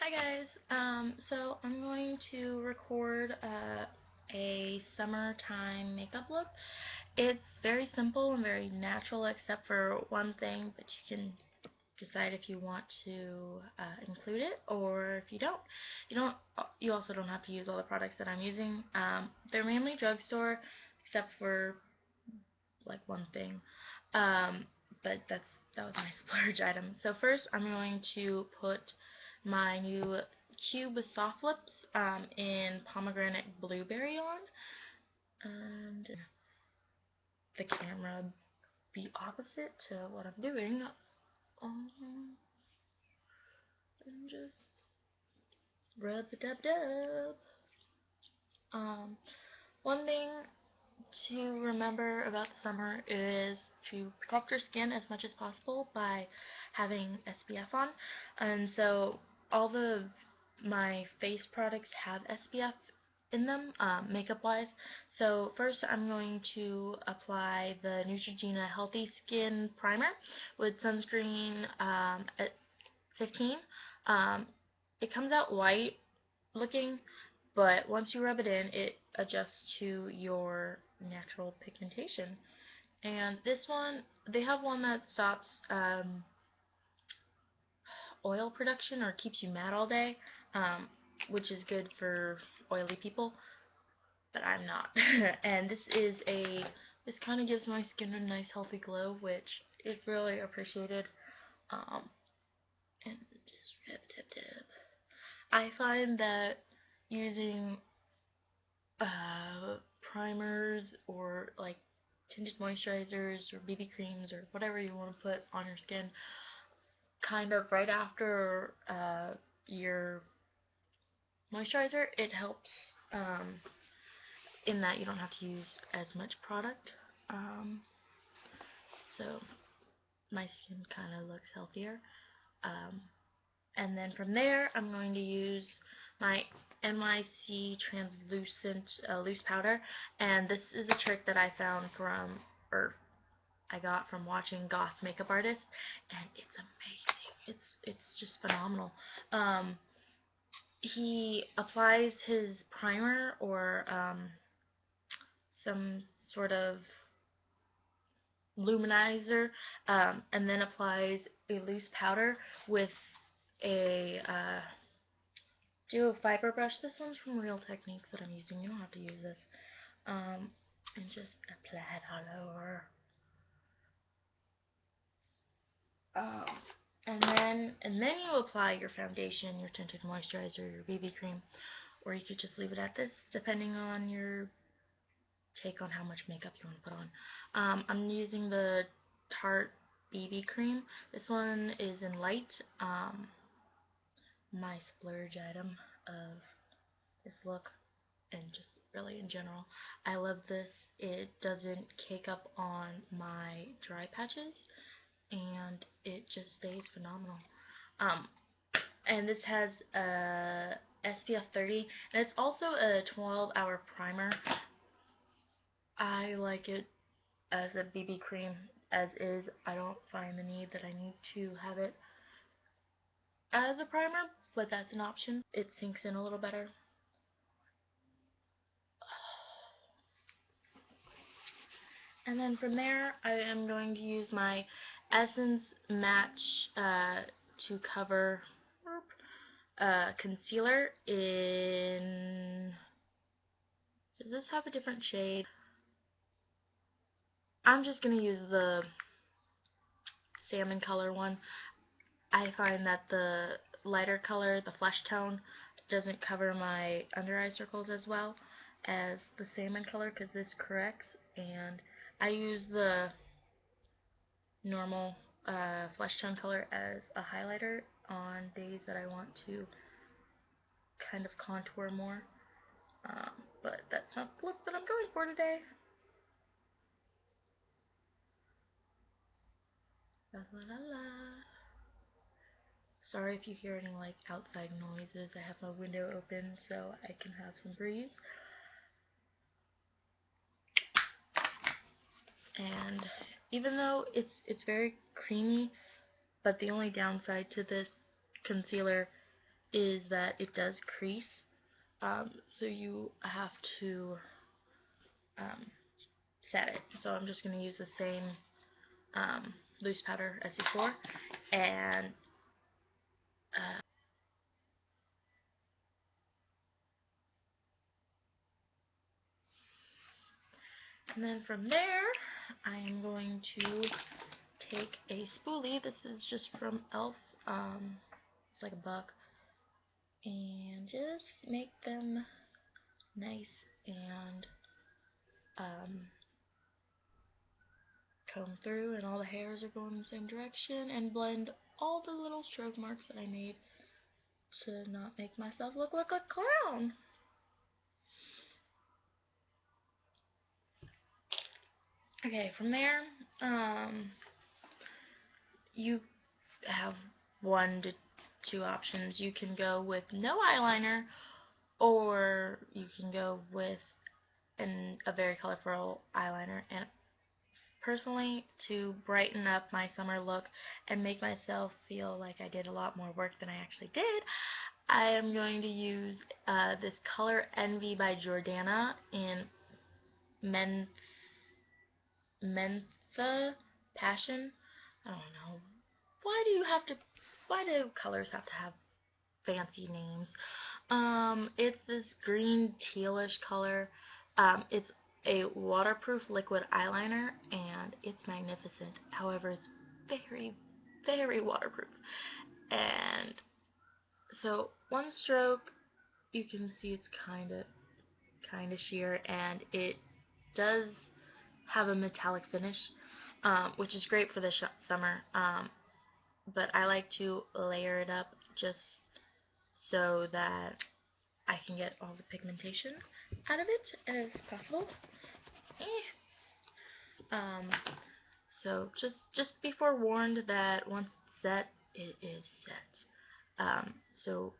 Hi guys, so I'm going to record a summertime makeup look. It's very simple and very natural except for one thing, but you can decide if you want to include it or if you don't. You also don't have to use all the products that I'm using. They're mainly drugstore except for like one thing, but that was my splurge item. So first I'm going to put my new Cube Softlips in pomegranate blueberry on, and the camera be opposite to what I'm doing, and just rub a dub dub. One thing to remember about the summer is to protect your skin as much as possible by having SPF on. And so all of my face products have SPF in them, makeup wise. So first I'm going to apply the Neutrogena Healthy Skin Primer with sunscreen at 15. It comes out white looking, but once you rub it in, it adjusts to your natural pigmentation. And this one, they have one that stops oil production or keeps you matte all day, which is good for oily people, but I'm not. And this kind of gives my skin a nice healthy glow, which is really appreciated. And just rub, dab, dab. I find that using primers or like tinted moisturizers or BB creams or whatever you want to put on your skin kind of right after your moisturizer, it helps in that you don't have to use as much product. So my skin kind of looks healthier. And then from there, I'm going to use my NYC translucent loose powder, and this is a trick that I found from, or I got from watching Goth makeup artists, and it's amazing. It's just phenomenal. He applies his primer or some sort of luminizer, and then applies a loose powder with a do a fiber brush. This one's from Real Techniques that I'm using. You don't have to use this. And just apply it all over. And then you apply your foundation, your tinted moisturizer, your BB cream, or you could just leave it at this, depending on your take on how much makeup you want to put on. I'm using the Tarte BB cream. This one is in light. My splurge item of this look, and just really in general. I love this. It doesn't cake up on my dry patches, and it just stays phenomenal. And this has a SPF 30, and it's also a 12-hour primer. I like it as a BB cream as is. I don't find the need that I need to have it as a primer, but that's an option. It sinks in a little better. And then from there, I am going to use my Essence Match to cover concealer in, does this have a different shade? I'm just going to use the salmon color one. I find that the lighter color, the flesh tone, doesn't cover my under eye circles as well as the salmon color, because this corrects. And I use the normal flesh tone color as a highlighter on days that I want to kind of contour more. But that's not the look that I'm going for today. La, la, la, la. Sorry if you hear any like outside noises. I have my window open so I can have some breeze. And even though it's very creamy, but the only downside to this concealer is that it does crease, so you have to set it. So I'm just going to use the same loose powder as before, and then from there, I am going to take a spoolie. This is just from e.l.f. It's like $1, and just make them nice and comb through, and all the hairs are going in the same direction, and blend all the little stroke marks that I made to not make myself look like a clown. Okay, from there, you have 1 to 2 options. You can go with no eyeliner, or you can go with a very colorful eyeliner. And personally, to brighten up my summer look and make myself feel like I did a lot more work than I actually did, I am going to use this Color Envy by Jordana in Menthe Passion. I don't know. Why do colors have to have fancy names? It's this green tealish color. It's a waterproof liquid eyeliner, and it's magnificent. However, it's very, very waterproof. And so 1 stroke, you can see it's kind of sheer, and it does have a metallic finish, which is great for the summer. But I like to layer it up just so that I can get all the pigmentation out of it as possible. So just be forewarned that once it's set, it is set. So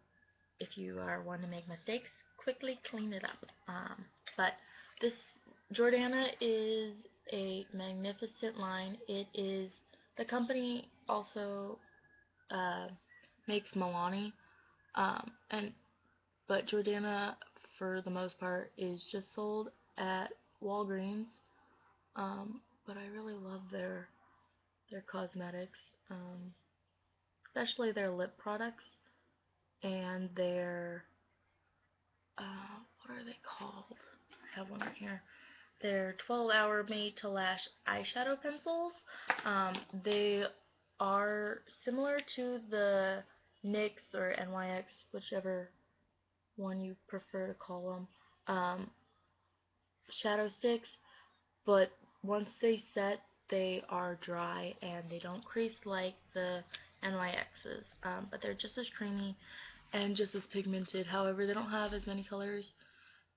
if you are one to make mistakes, quickly clean it up. But this Jordana is a magnificent line. It is, the company also makes Milani, but Jordana, for the most part, is just sold at Walgreens. But I really love their cosmetics, especially their lip products and their what are they called? I have one right here. Their 12-hour made to lash eyeshadow pencils. They are similar to the NYX or NYX, whichever one you prefer to call them, shadow sticks, but once they set, they are dry and they don't crease like the NYXs, but they're just as creamy and just as pigmented. However, they don't have as many colors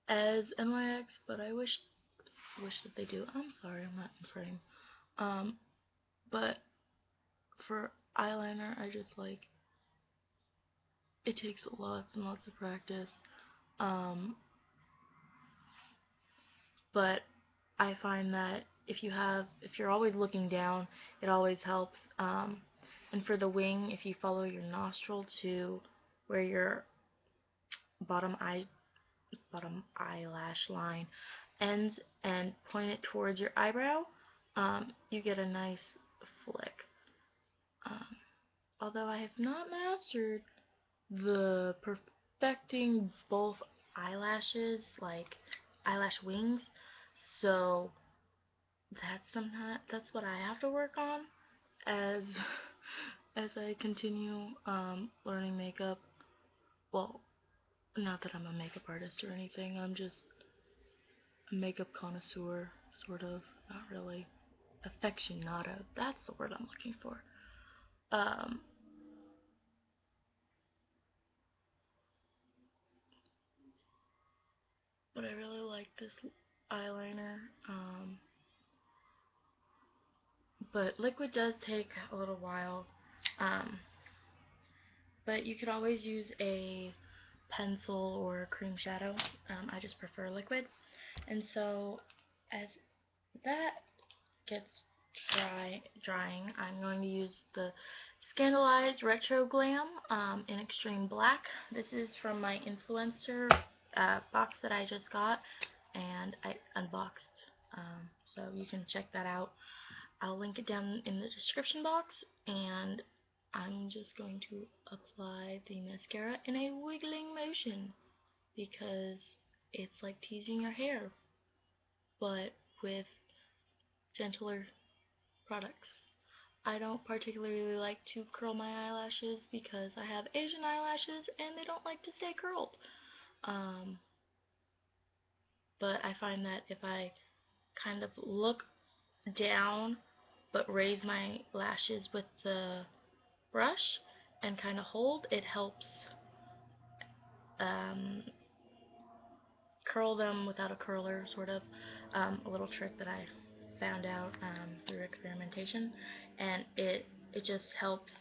as NYX, but I wish that they do. I'm sorry, I'm not in frame. But for eyeliner, I just like, it takes lots and lots of practice. But I find that if you're always looking down, it always helps. And for the wing, if you follow your nostril to where your bottom eyelash line ends and point it towards your eyebrow, you get a nice flick. Although I have not mastered the perfecting both eyelashes, like eyelash wings, so that's what I have to work on as I continue learning makeup. Well, not that I'm a makeup artist or anything, I'm just a makeup connoisseur, sort of. Not really. Aficionado, that's the word I'm looking for. But I really like this eyeliner. But liquid does take a little while. But you could always use a pencil or a cream shadow. I just prefer liquid. And so as that gets drying, I'm going to use the Scandaleyes Retro Glam in Extreme Black. This is from my influencer box that I just got and I unboxed. So you can check that out. I'll link it down in the description box, and I'm just going to apply the mascara in a wiggling motion because it's like teasing your hair, but with gentler products. I don't particularly like to curl my eyelashes because I have Asian eyelashes and they don't like to stay curled. But I find that if I kind of look down but raise my lashes with the brush and kind of hold, it helps curl them without a curler, sort of. A little trick that I found out through experimentation, and it just helps.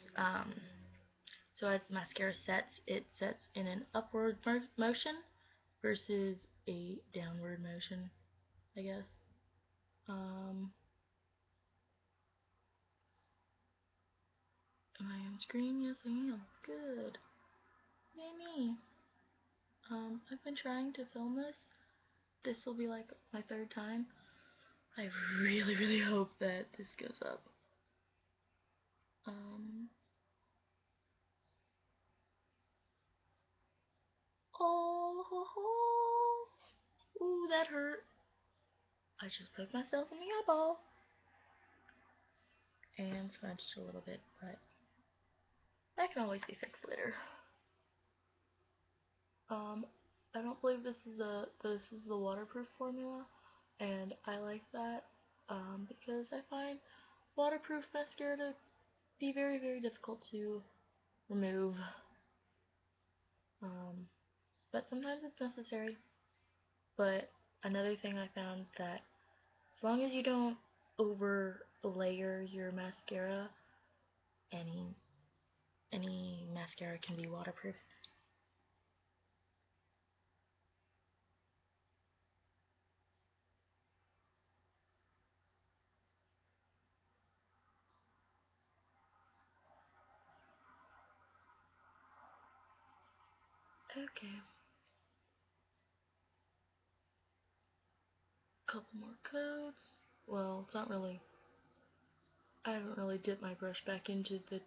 So as the mascara sets, it sets in an upward motion versus a downward motion, I guess. Am I on screen? Yes, I am. Good. Yay me. I've been trying to film this. This will be like my third time. I really, really hope that this goes up. Oh, ooh, that hurt. I just poked myself in the eyeball and smudged a little bit, but that can always be fixed later. I don't believe this is the waterproof formula, and I like that because I find waterproof mascara to be very, very difficult to remove. But sometimes it's necessary. But another thing I found that as long as you don't over layer your mascara, any mascara can be waterproof. Okay. Couple more coats. Well, it's not really, I haven't really dipped my brush back into the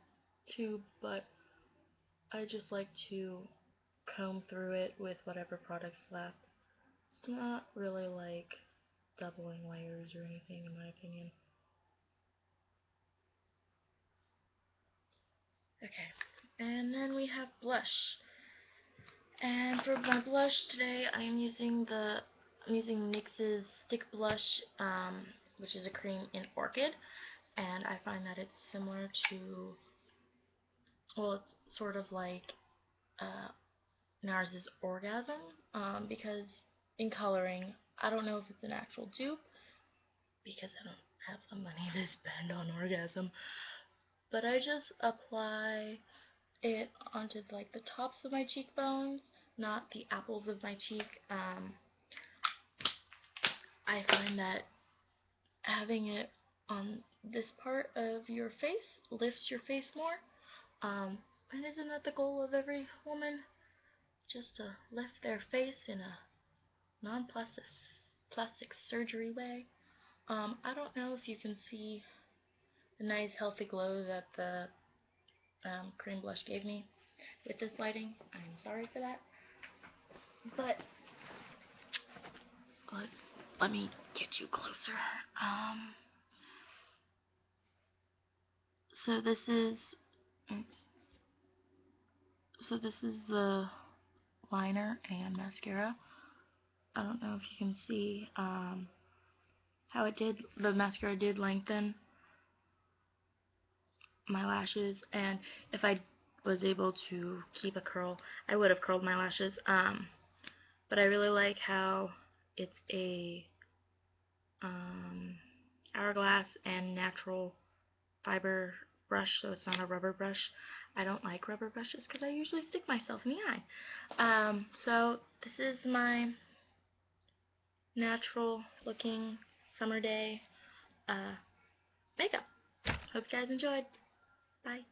tube, but I just like to comb through it with whatever product's left. It's not really like doubling layers or anything, in my opinion. Okay, and then we have blush. And for my blush today, I'm using NYX's Stick Blush, which is a cream in Orchid, and I find that it's similar to, well, it's sort of like NARS's Orgasm, because in coloring, I don't know if it's an actual dupe, because I don't have the money to spend on Orgasm, but I just apply it onto like the tops of my cheekbones, not the apples of my cheek. I find that having it on this part of your face lifts your face more. And isn't that the goal of every woman? Just to lift their face in a non-plastic surgery way. I don't know if you can see the nice healthy glow that the cream blush gave me with this lighting. I'm sorry for that. But let me get you closer. So this is the liner and mascara. I don't know if you can see how the mascara did lengthen my lashes, and if I was able to keep a curl, I would have curled my lashes. But I really like how it's a hourglass and natural fiber brush, so it's not a rubber brush. I don't like rubber brushes because I usually stick myself in the eye. So this is my natural looking summer day makeup. Hope you guys enjoyed. Bye.